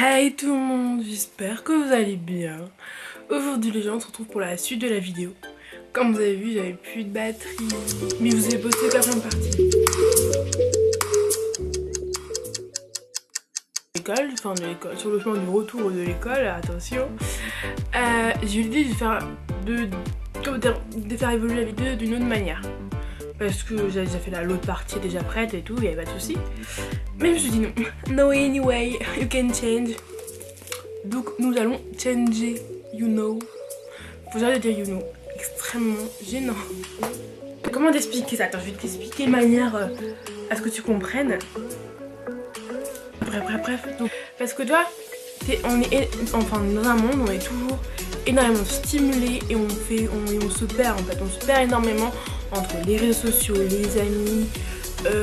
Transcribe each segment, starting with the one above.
Hey tout le monde, j'espère que vous allez bien. Aujourd'hui les gens, on se retrouve pour la suite de la vidéo. Comme vous avez vu, j'avais plus de batterie, mais vous avez bossé la fin de partie. De l'école, sur le chemin du retour de l'école, attention. J'ai eu l'idée de faire évoluer la vidéo d'une autre manière. Parce que j'avais déjà fait l'autre partie déjà prête et tout, il n'y avait pas de souci. Mais je me suis dit non. No anyway, you can change. Donc nous allons changer, you know. Faut jamais dire you know. Extrêmement gênant. Comment t'expliquer ça? Attends, je vais t'expliquer de manière à ce que tu comprennes. Bref. Donc, parce que toi, on est dans un monde où on est toujours énormément stimulé et on se perd en fait. On se perd énormément entre les réseaux sociaux, les amis,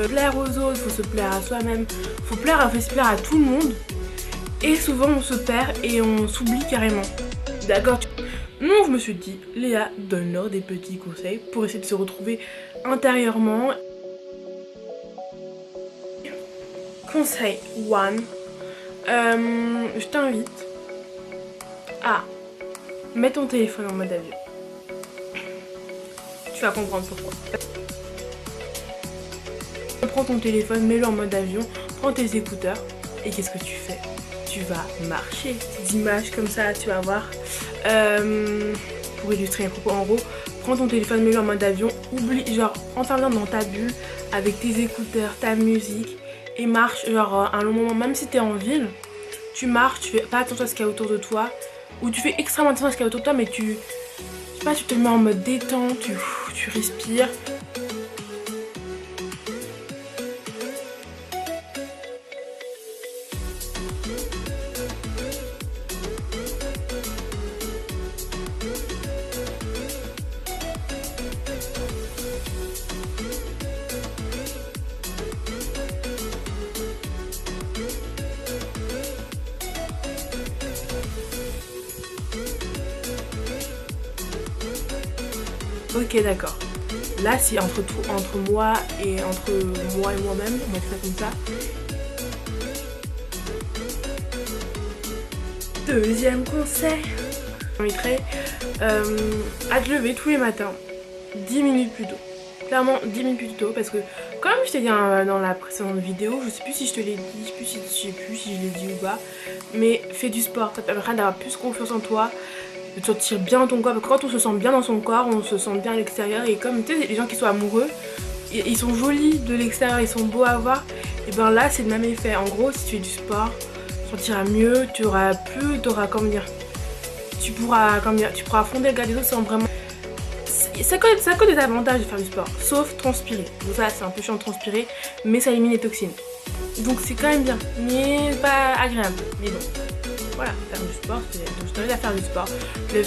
plaire aux autres, faut se plaire à soi-même, faut se plaire à tout le monde. Et souvent on se perd et on s'oublie carrément. D'accord? Donc je me suis dit, Léa, donne-leur des petits conseils pour essayer de se retrouver intérieurement. Conseil 1. Je t'invite à mettre ton téléphone en mode avion. Tu vas comprendre pourquoi. Prends ton téléphone, mets-le en mode avion, prends tes écouteurs et qu'est-ce que tu fais? Tu vas marcher. Des images comme ça, tu vas voir. Pour illustrer mes propos, en gros, prends ton téléphone, mets-le en mode avion, oublie, genre, enferme-le dans ta bulle avec tes écouteurs, ta musique et marche, genre, un long moment. Même si t'es en ville, tu marches, tu fais pas attention à ce qu'il y a autour de toi, ou tu fais extrêmement attention à ce qu'il y a autour de toi, mais je sais pas, tu te mets en mode détente, tu respires. Ok, d'accord. Là, c'est entre moi et moi-même, on va faire comme ça. Deuxième conseil, j'inviterais à te lever tous les matins 10 minutes plus tôt. Clairement 10 minutes plus tôt, parce que comme je t'ai dit dans la précédente vidéo, je sais plus si je te l'ai dit, je sais plus si je l'ai dit ou pas, mais fais du sport, ça te permettra d'avoir plus confiance en toi, de te sentir bien dans ton corps, parce que quand on se sent bien dans son corps, on se sent bien à l'extérieur. Et comme tu sais, les gens qui sont amoureux, ils sont jolis de l'extérieur, ils sont beaux à voir, et ben là c'est le même effet. En gros, si tu fais du sport, tu te sentiras mieux, tu pourras fonder le regard des autres sans vraiment... Ça a que des avantages de faire du sport, sauf transpirer. Donc ça, c'est un peu chiant de transpirer, mais ça élimine les toxines. Donc c'est quand même bien, mais pas agréable. Mais bon, voilà, faire du sport, donc je t'invite à faire du sport. Tu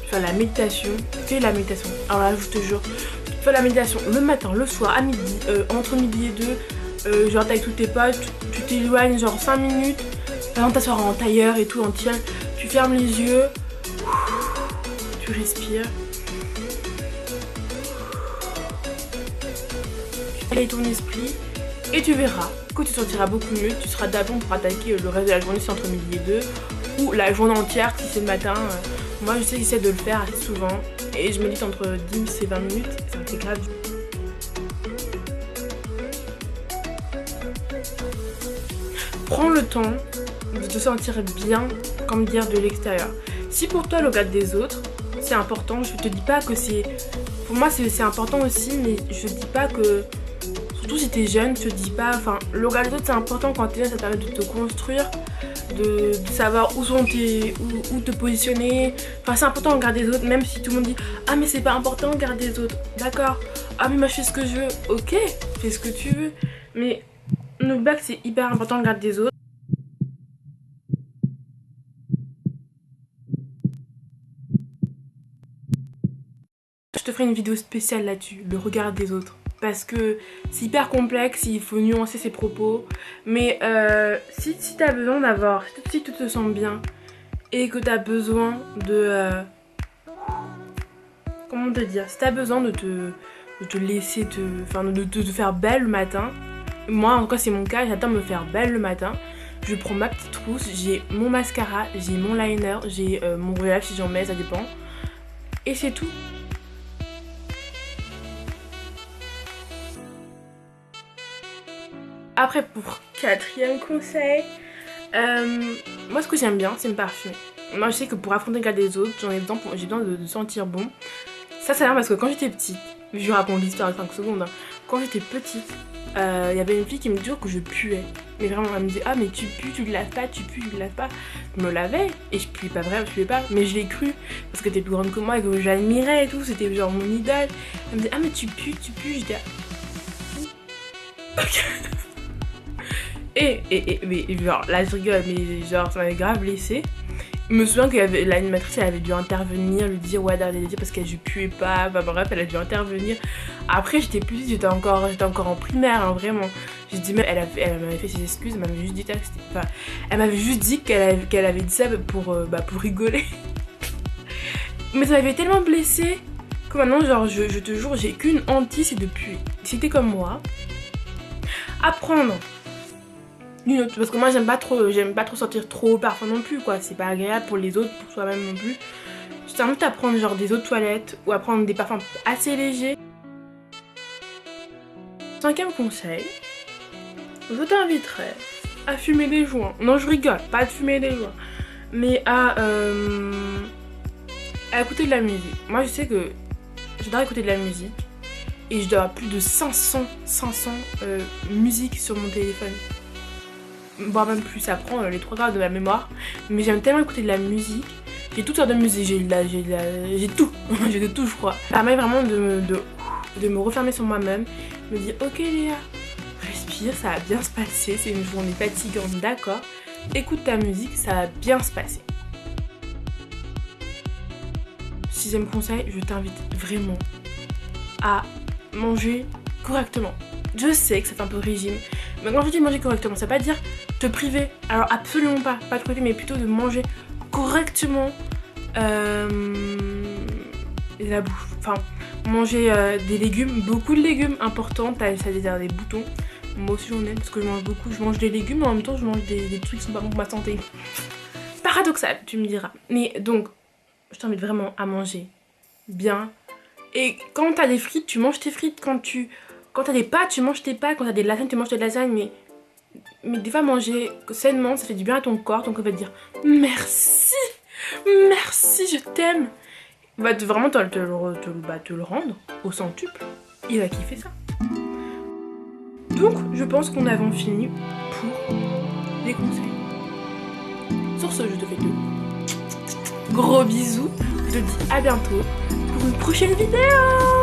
fais la méditation, fais la méditation. Alors là, je te jure, tu fais la méditation le matin, le soir, à midi, entre midi et 2, genre t'es avec tous tes potes, tu t'éloignes genre 5 minutes. Par exemple, t'asseoir en tailleur et tout, en tir, tu fermes les yeux, tu respires. Tu ton esprit et tu verras que tu te sentiras beaucoup mieux, tu seras d'aplomb pour attaquer le reste de la journée si entre midi et 2 ou la journée entière si c'est le matin. Moi je sais que j'essaie de le faire assez souvent et je médite entre 10 et 20 minutes, ça me fait grave. Prends le temps de te sentir bien, comme dire, de l'extérieur. Si pour toi le regard des autres c'est important, je te dis pas que c'est... Pour moi c'est important aussi, mais je dis pas que... Surtout si t'es jeune, je te dis pas... Enfin, le regard des autres c'est important quand t'es jeune, ça te permet de te construire, de savoir où te positionner. Enfin c'est important de regarder les autres, même si tout le monde dit ah mais c'est pas important de regarder les autres. D'accord. Ah mais moi je fais ce que je veux. Ok, fais ce que tu veux. Mais n'oublie pas que c'est hyper important de regarder les autres. Je te ferai une vidéo spéciale là-dessus, le regard des autres. Parce que c'est hyper complexe, il faut nuancer ses propos. Mais si tu as besoin d'avoir, si tu te sens bien et que tu as besoin de... comment te dire? Si tu as besoin de te laisser de te faire belle le matin. Moi en tout cas c'est mon cas, j'adore me faire belle le matin. je prends ma petite trousse, j'ai mon mascara, j'ai mon liner, j'ai mon rouge à lèvres si j'en mets, ça dépend. Et c'est tout. Après, pour quatrième conseil, moi ce que j'aime bien, c'est me parfumer. Moi je sais que pour affronter le regard des autres, j'ai besoin de sentir bon. Ça c'est bien parce que quand j'étais petite, je raconte l'histoire de 5 secondes, hein. Quand j'étais petite, y avait une fille qui me disait que je puais. Mais vraiment, elle me disait, ah mais tu pues, tu ne laves pas, tu pues, tu ne laves pas. Je me lavais et je puais pas, vrai, je puais pas, mais je l'ai cru parce que t'es plus grande que moi et que j'admirais et tout, c'était genre mon idole. Elle me disait, ah mais tu pues, j'étais ok. Mais genre là je rigole, mais genre ça m'avait grave blessée. Je me souviens que l'animatrice elle avait dû intervenir, lui dire ouais d'arrêter de dire parce que je puais pas, bah bref elle a dû intervenir. Après j'étais plus petite, j'étais encore en primaire, hein, vraiment. J'ai dit même, elle m'avait fait ses excuses, elle m'avait juste dit elle m'avait juste dit qu'elle avait dit ça pour rigoler. Mais ça m'avait tellement blessée que maintenant genre je te jure j'ai qu'une hantise, c'est de puer. Si t'es comme moi, apprendre d'une autre, parce que moi j'aime pas trop sortir trop parfum non plus quoi, c'est pas agréable pour les autres, pour soi-même non plus. Je t'invite à prendre genre des eaux de toilette ou à prendre des parfums assez légers. Cinquième conseil, je t'inviterai à fumer des joints. Non je rigole, pas de fumer des joints, mais à écouter de la musique. Moi je sais que j'adore écouter de la musique et je dois avoir plus de 500 musiques sur mon téléphone. Voire même plus, ça prend les 3 quarts de la mémoire. Mais j'aime tellement écouter de la musique. J'ai toutes sortes de musique, j'ai tout. J'ai de tout je crois. Ça permet vraiment de me refermer sur moi-même. Me dire ok Léa, respire, ça va bien se passer. C'est une journée fatigante, d'accord. Écoute ta musique, ça va bien se passer. Sixième conseil, je t'invite vraiment à manger correctement. Je sais que c'est un peu régime, mais quand je dis manger correctement, ça veut pas dire te priver. Alors absolument pas de priver, mais plutôt de manger correctement la bouffe. Enfin, manger des légumes, beaucoup de légumes, important, c'est-à-dire des boutons. Moi aussi j'en aime parce que je mange beaucoup, je mange des légumes, mais en même temps je mange des trucs qui sont pas bons pour ma santé. Paradoxal, tu me diras. Mais donc, je t'invite vraiment à manger bien. Et quand t'as des frites, tu manges tes frites. Quand t'as des pâtes, tu manges tes pâtes. Quand t'as des lasagnes, tu manges tes lasagnes. Mais des fois, manger sainement, ça fait du bien à ton corps. Ton corps va te dire merci, merci, je t'aime. Il va vraiment te le rendre au centuple. Il va kiffer ça. Donc, je pense qu'on avons fini pour les conseils. Sur ce, je te fais de gros bisous. Je te dis à bientôt pour une prochaine vidéo.